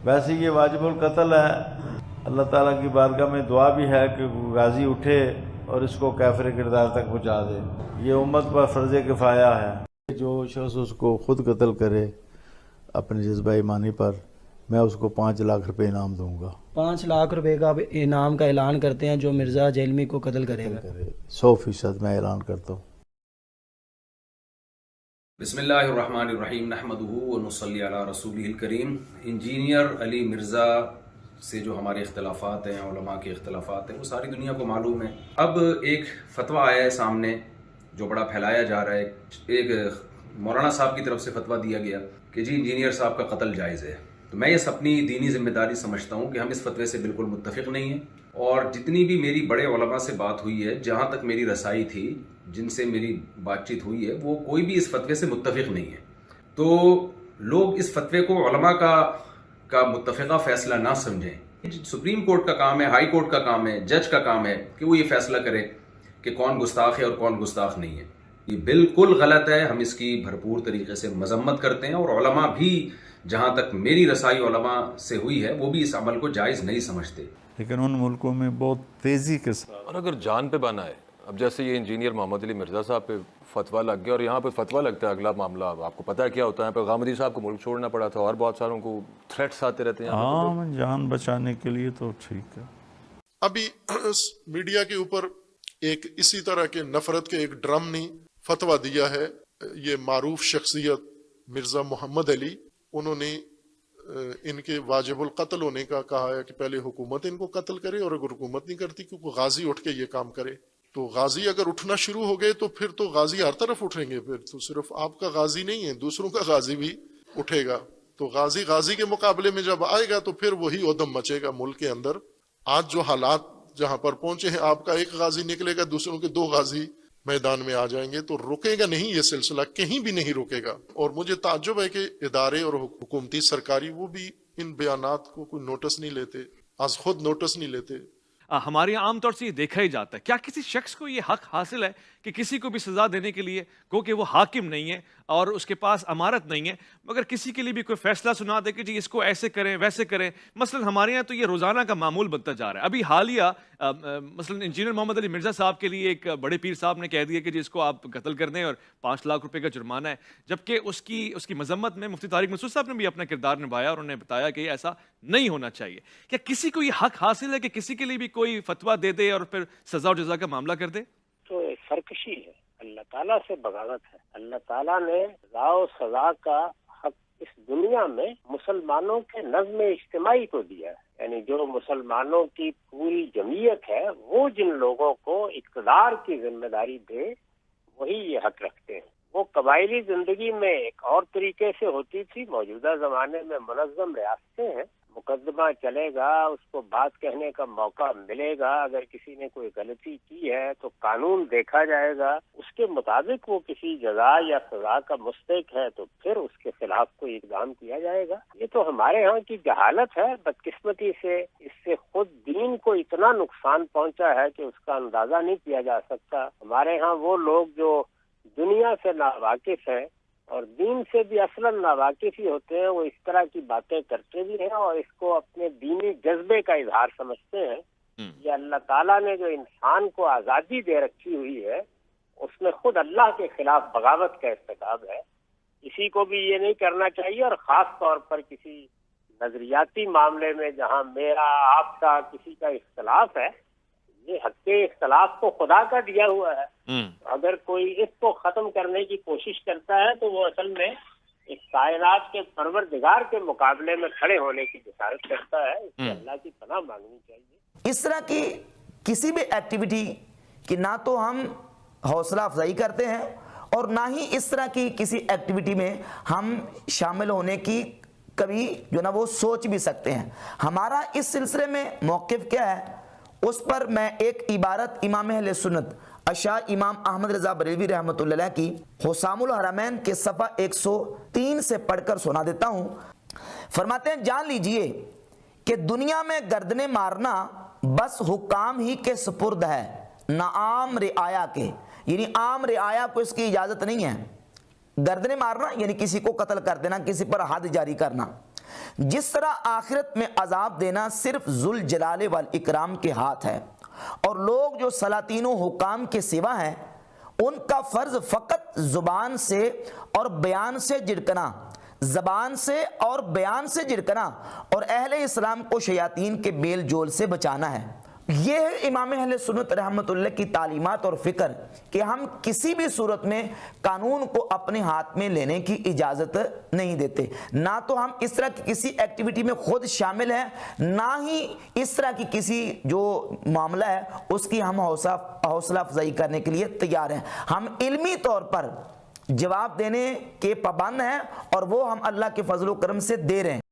वैसे ये वाजिब उल कत्ल है। अल्लाह ताला की बारगाह में दुआ भी है कि गाजी उठे और इसको काफिर किरदार तक पहुँचा दे। ये उम्मत पर फ़र्ज़ किफ़ाया है। जो शख्स उसको ख़ुद कत्ल करे अपने जज्बा ईमानी पर, मैं उसको 5 लाख रुपए इनाम दूंगा। 5 लाख रुपए का इनाम का ऐलान करते हैं जो मिर्ज़ा जेलमी को कत्ल करेगा। 100% मैं ऐलान करता हूँ। बिस्मिल्लाहिर्रहमानिर्रहीम नहमदुहु व नुसल्ली अला रसूलिहिल करीम। इंजीनियर अली मिर्ज़ा से जो हमारे इख्तलाफात हैं, उलमा के इख्तलाफात हैं, वो सारी दुनिया को मालूम है। अब एक फतवा आया है सामने जो बड़ा फैलाया जा रहा है। एक मौलाना साहब की तरफ से फतवा दिया गया कि जी इंजीनियर साहब का कत्ल जायज़ है। तो मैं ये अपनी दीनी जिम्मेदारी समझता हूँ कि हम इस फतवे से बिल्कुल मुत्तफिक नहीं हैं, और जितनी भी मेरी बड़े उलमा से बात हुई है, जहाँ तक मेरी रसाई थी, जिनसे मेरी बातचीत हुई है, वो कोई भी इस फतवे से मुत्तफिक नहीं है। तो लोग इस फतवे को उलमा का मुत्तफिका फैसला ना समझें। सुप्रीम कोर्ट का काम है, हाई कोर्ट का काम है, जज का काम है कि वो ये फैसला करे कि कौन गुस्ताख है और कौन गुस्ताख नहीं है। ये बिल्कुल गलत है। हम इसकी भरपूर तरीके से मजम्मत करते हैं, और उलमा भी, जहाँ तक मेरी रसाई उलमा से हुई है, वो भी इस अमल को जायज़ नहीं समझते। लेकिन उन मुल्कों में बहुत तेज़ी के साथ, और अगर जान पे बना है, अब जैसे ये इंजीनियर मोहम्मद अली मिर्ज़ा साहब पे फतवा लग गया, और यहाँ पे फतवा लगता है, अगला मामला आपको पता है क्या होता है। पैगामदी साहब को मुल्क छोड़ना पड़ा था, और बहुत सारों को थ्रेट्स आते रहते हैं। हाँ, जान बचाने के लिए तो ठीक है। अभी मीडिया के ऊपर एक इसी तरह के नफरत के एक ड्रम ने फतवा दिया है। ये मारूफ शख्सियत मिर्ज़ा मोहम्मद अली, उन्होंने इनके वाजिबुल कत्ल होने का कहा है कि पहले हुकूमत इनको कत्ल करे, और अगर हुकूमत नहीं करती क्योंकि गाजी उठ के ये काम करे। तो गाजी अगर उठना शुरू हो गए तो फिर तो गाजी हर तरफ उठेंगे। फिर तो सिर्फ आपका गाजी नहीं है, दूसरों का गाजी भी उठेगा। तो गाजी के मुकाबले में जब आएगा तो फिर वही उदम मचेगा मुल्क के अंदर। आज जो हालात जहां पर पहुंचे हैं, आपका एक गाजी निकलेगा, दूसरों के 2 गाजी मैदान में आ जाएंगे, तो रुकेगा नहीं, ये सिलसिला कहीं भी नहीं रुकेगा। और मुझे ताज्जुब है कि इदारे और हुकूमती सरकारी वो भी इन बयानात को कोई नोटिस नहीं लेते, आज खुद नोटिस नहीं लेते। हमारे यहाँ आमतौर से ये देखा ही जाता है, क्या किसी शख्स को ये हक हासिल है कि किसी को भी सज़ा देने के लिए, क्योंकि वो हाकिम नहीं है और उसके पास अमारत नहीं है, मगर किसी के लिए भी कोई फैसला सुना दे कि जी इसको ऐसे करें वैसे करें। मसलन हमारे यहाँ तो ये रोज़ाना का मामूल बनता जा रहा है। अभी हालिया मसलन इंजीनियर मोहम्मद अली मिर्ज़ा साहब के लिए एक बड़े पीर साहब ने कह दिया कि जी इसको आप कत्ल कर दें और 5 लाख रुपए का जुर्माना है, जबकि उसकी मजम्मत में मुफ्ती तारिक मसूद साहब ने भी अपना किरदार निभाया और उन्होंने बताया कि ऐसा नहीं होना चाहिए। क्या किसी को ये हक हासिल है कि किसी के लिए भी कोई फतवा दे दे और फिर सजा और जजा का मामला कर दे? तो सरकशी है, अल्लाह ताला से बगावत है। अल्लाह ताला ने सजा और सजा का हक इस दुनिया में मुसलमानों के नज़्म इज्तिमाई को दिया है। यानी जो मुसलमानों की पूरी जमीयत है, वो जिन लोगों को इक़्तिदार की जिम्मेदारी दे, वही ये हक रखते हैं। वो कबायली जिंदगी में एक और तरीके से होती थी, मौजूदा जमाने में मुनज़्ज़म रियासतें हैं, मुकदमा चलेगा, उसको बात कहने का मौका मिलेगा। अगर किसी ने कोई गलती की है तो कानून देखा जाएगा, उसके मुताबिक वो किसी जजा या सजा का मुस्तहिक है तो फिर उसके खिलाफ कोई इक़दाम किया जाएगा। ये तो हमारे यहाँ की जहालत है, बदकिस्मती से। इससे खुद दीन को इतना नुकसान पहुंचा है कि उसका अंदाजा नहीं किया जा सकता। हमारे यहाँ वो लोग जो दुनिया से नावाकिफ हैं और दीन से भी असलन नावाकिफ ही होते हैं, वो इस तरह की बातें करते भी हैं और इसको अपने दीनी जज्बे का इजहार समझते हैं। ये अल्लाह ताला ने जो इंसान को आज़ादी दे रखी हुई है, उसमें खुद अल्लाह के खिलाफ बगावत का इर्तिकाब है। किसी को भी ये नहीं करना चाहिए, और ख़ास तौर पर किसी नजरियाती मामले में जहाँ मेरा आपका किसी का इख्तलाफ है, ये हक़ इख्तलाफ को खुदा का दिया हुआ है। अगर कोई इसको खत्म करने की कोशिश करता है तो वो असल में इस कायनात के परवरदिगार के मुकाबले में खड़े होने की जिसारत करता है। इससे अल्लाह की पनाह मांगनी चाहिए। इस तरह की किसी भी एक्टिविटी की ना तो हम हौसला अफजाई करते हैं, और ना ही इस तरह की किसी एक्टिविटी में हम शामिल होने की कभी जो ना वो सोच भी सकते हैं। हमारा इस सिलसिले में मौक़िफ़ क्या है, उस पर मैं एक इबारत इमाम अहले सुन्नत अशा इमाम अहमद रज़ा बरेलवी रहमतुल्लाह अलैह की हुसामुल हरमैन के सफ़ा 103 से पढ़कर सुना देता हूँ। फरमाते हैं, जान लीजिए कि दुनिया में गर्दने मारना बस हुक्काम ही के सुपुर्द है, न आम रिआया के। यानी आम रिआया को इसकी इजाज़त नहीं है। गर्दने मारना यानी किसी को कत्ल कर देना, किसी पर हद जारी करना। جس طرح آخرت میں عذاب دینا صرف ذوالجلال والاکرام کے ہاتھ ہے، اور لوگ جو سلاطین و حکام کے سوا ہیں ان کا فرض فقط زبان سے اور بیان سے جھڑکنا، زبان سے اور بیان سے جھڑکنا، اور اہل اسلام کو شیاطین کے میل جول سے بچانا ہے۔ یہ ہے امام اہل سنت رحمۃ اللہ کی تعلیمات اور فکر کہ ہم کسی بھی صورت میں قانون کو اپنے ہاتھ میں لینے کی اجازت نہیں دیتے، نہ تو ہم اس طرح کی کسی ایکٹیویٹی میں خود شامل ہیں، نہ ہی اس طرح کی کسی جو معاملہ ہے اس کی ہم حوصلہ افزائی کرنے کے لیے تیار ہیں۔ ہم علمی طور پر جواب دینے کے پابند ہیں اور وہ ہم اللہ کے فضل و کرم سے دے رہے ہیں۔